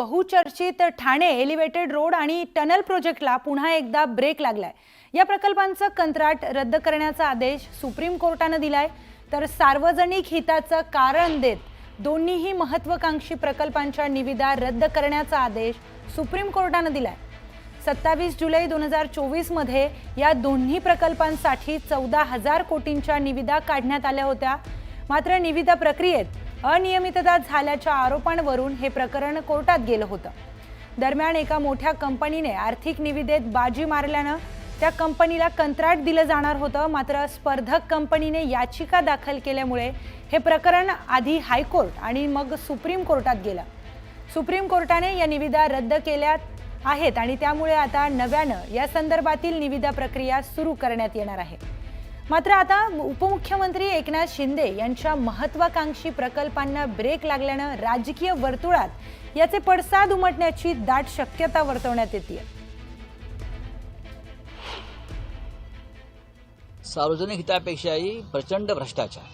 बहुचर्चित Thane elevated road आणि tunnel प्रोजेक्टला पुन्हा एकदा ब्रेक लागलाय। या प्रकल्पांचं कंत्राट रद्द करण्याचा आदेश सुप्रीम कोर्टाने दिलाय, तर सार्वजनिक हिताचं कारण देत दोन्हीही महत्त्वाकांक्षी प्रकल्पांच्या निविदा रद्द करण्याचा आदेश सुप्रीम कोर्टाने दिलाय। 27 जुलै 2024 मध्ये या दोन्ही प्रकल्पांसाठी 14,000 कोटींच्या निविदा काढण्यात आल्या होत्या। मात्र निविदा प्रक्रियेत अनियमितता झाल्याच्या आरोपांवरून हे प्रकरण कोर्टात गेलं होतं। दरम्यान एका मोठ्या कंपनीने आर्थिक निविदेत बाजी मारल्यानं त्या कंपनीला कंत्राट दिलं जाणार होतं। मात्र स्पर्धक कंपनीने याचिका दाखल केल्यामुळे हे प्रकरण आधी हायकोर्ट आणि मग सुप्रीम कोर्टात गेलं। सुप्रीम कोर्टाने या निविदा रद्द केल्या आहेत आणि त्यामुळे आता नव्यानं या संदर्भातील निविदा प्रक्रिया सुरू करण्यात येणार आहे। मात्र आता उपमुख्यमंत्री एकनाथ शिंदे यांच्या महत्त्वाकांक्षी प्रकल्पांना ब्रेक लागल्यानं राजकीय वर्तुळात याचे पडसाद उमटण्याची दाट शक्यता वर्तवण्यात येते। सार्वजनिक हितापेक्षाही प्रचंड भ्रष्टाचार,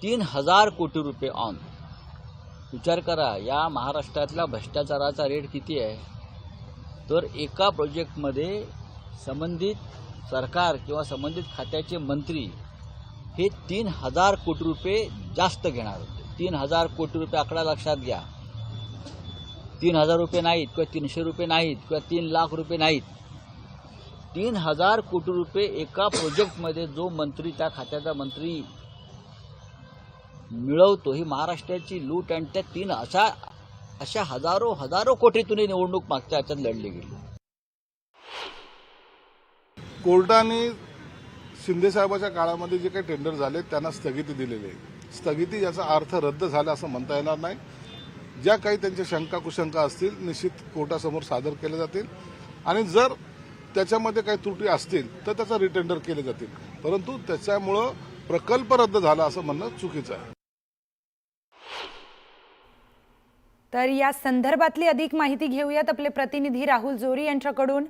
3,000 कोटी रुपये ऑन। विचार करा, या महाराष्ट्रातला भ्रष्टाचाराचा रेट किती आहे? तर एका प्रोजेक्टमध्ये संबंधित सरकार किंवा संबंधित खात्याचे मंत्री हे 3,000 कोटी रुपये जास्त घेणार होते। 3,000 कोटी रुपये आकडा लक्षात घ्या। 3,000 रुपये नाहीत किंवा 300 रुपये नाहीत किंवा 3 लाख रुपये नाहीत, 3,000 कोटी रुपये एका प्रोजेक्टमध्ये जो मंत्री, त्या खात्याचा मंत्री मिळवतो, ही महाराष्ट्राची लूट। आणि त्या अशा हजारो कोटीतून निवडणूक मागच्या याच्यात लढली गेली। कोर्टाने शिंदे साहेबाच्या काळामध्ये जे काही टेंडर झाले त्यांना स्थगिती दिलेली आहे। स्थगिती याचा अर्थ रद्द झाला असं म्हणता येणार नाही। ज्या काही त्यांच्या शंका कुशंका असतील निश्चित कोर्टासमोर सादर केल्या जातील आणि जर त्याच्यामध्ये काही त्रुटी असतील तर त्याचा रिटेंडर केले जातील, परंतु त्याच्यामुळं प्रकल्प रद्द झाला असं म्हणणं चुकीचं आहे। तर या संदर्भातली अधिक माहिती घेऊयात आपले प्रतिनिधी राहुल जोरी यांच्याकडून।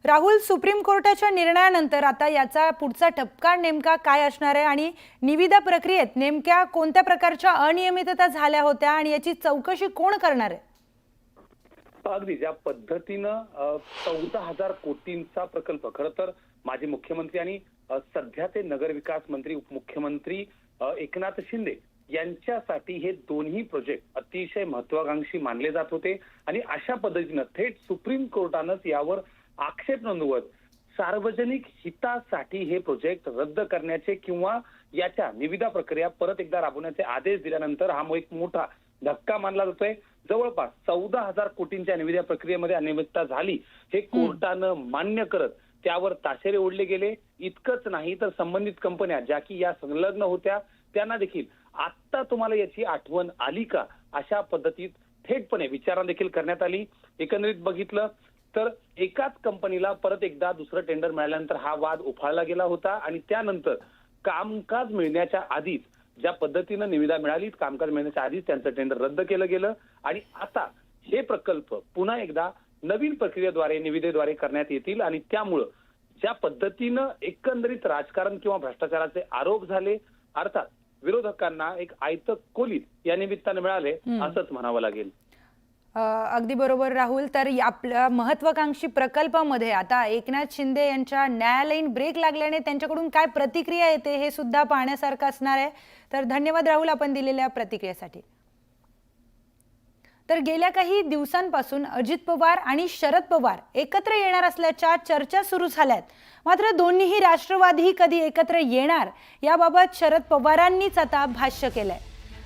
राहुल, सुप्रीम कोर्टाच्या निर्णयानंतर आता याचा पुढचा टप्पा नेमका काय असणार आहे आणि निविदा प्रक्रियेत नेमक्या कोणत्या प्रकारच्या अनियमितता झाल्या होत्या आणि याची चौकशी कोण करणार आहे? अगदी ज्या पद्धतीनं 14,000 कोटींचा प्रकल्प, खरं तर माजी मुख्यमंत्री आणि सध्याचे नगरविकास मंत्री उपमुख्यमंत्री एकनाथ शिंदे यांच्यासाठी हे दोन्ही प्रोजेक्ट अतिशय महत्वाकांक्षी मानले जात होते आणि अशा पद्धतीनं थेट सुप्रीम कोर्टानंच यावर आक्षेप नोंदवत सार्वजनिक हितासाठी हे प्रोजेक्ट रद्द करण्याचे किंवा याच्या निविदा प्रक्रिया परत एकदा राबवण्याचे आदेश दिल्यानंतर हा एक मोठा धक्का मानला जातोय। जवळपास 14,000 कोटींच्या निविदा प्रक्रियेमध्ये अनियमितता झाली हे कोर्टानं मान्य करत त्यावर ताशेरे ओढले गेले। इतकंच नाही तर संबंधित कंपन्या ज्या की या संलग्न होत्या त्यांना देखील आता तुम्हाला याची आठवण आली का अशा पद्धतीत थेटपणे विचारणा देखील करण्यात आली। एकंदरीत बघितलं तर एकाच कंपनीला परत एकदा दुसरं टेंडर मिळाल्यानंतर हा वाद उफाळला गेला होता आणि त्यानंतर कामकाज मिळण्याच्या आधीच ज्या पद्धतीनं निविदा मिळाली, कामकाज मिळण्याच्या आधीच त्यांचं टेंडर रद्द केलं गेलं आणि आता हे प्रकल्प पुन्हा एकदा नवीन प्रक्रियेद्वारे निविदेद्वारे करण्यात येतील आणि त्यामुळं ज्या पद्धतीनं एकंदरीत राजकारण किंवा भ्रष्टाचाराचे आरोप झाले, अर्थात विरोधकांना एक आयतं कोलीत या निमित्तानं मिळाले असंच म्हणावं लागेल। अगदी बरोबर राहुल। तर आपल्या महत्त्वाकांक्षी प्रकल्पामध्ये आता एकनाथ शिंदे यांच्या न्यायालयीन ब्रेक लागल्याने त्यांच्याकडून काय प्रतिक्रिया येते हे सुद्धा पाहण्यासारखं असणार आहे। तर धन्यवाद राहुल आपण दिलेल्या प्रतिक्रियेसाठी। तर गेल्या काही दिवसांपासून अजित पवार आणि शरद पवार एकत्र येणार असल्याच्या चर्चा सुरू झाल्यात। मात्र दोन्हीही राष्ट्रवादी कधी एकत्र येणार याबाबत शरद पवारांनीच आता भाष्य केलंय।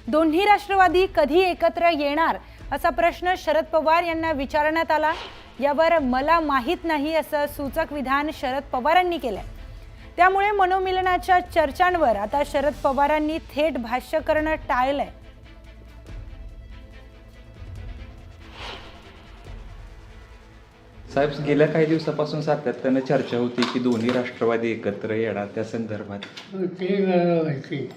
दोन्ही राष्ट्रवादी कधी एकत्र येणार असा प्रश्न शरद पवार यांना विचारण्यात आला। यावर मला माहित नाही असं सूचक विधान शरद पवारांनी केलंय। त्यामुळे मनोमिलनाच्या चर्चांवर आता शरद पवारांनी थेट भाष्य करणं टाळलंय। साहेब, गेल्या काही दिवसापासून सातत्याने चर्चा होती की दोन्ही राष्ट्रवादी एकत्र येणार, त्या संदर्भात ते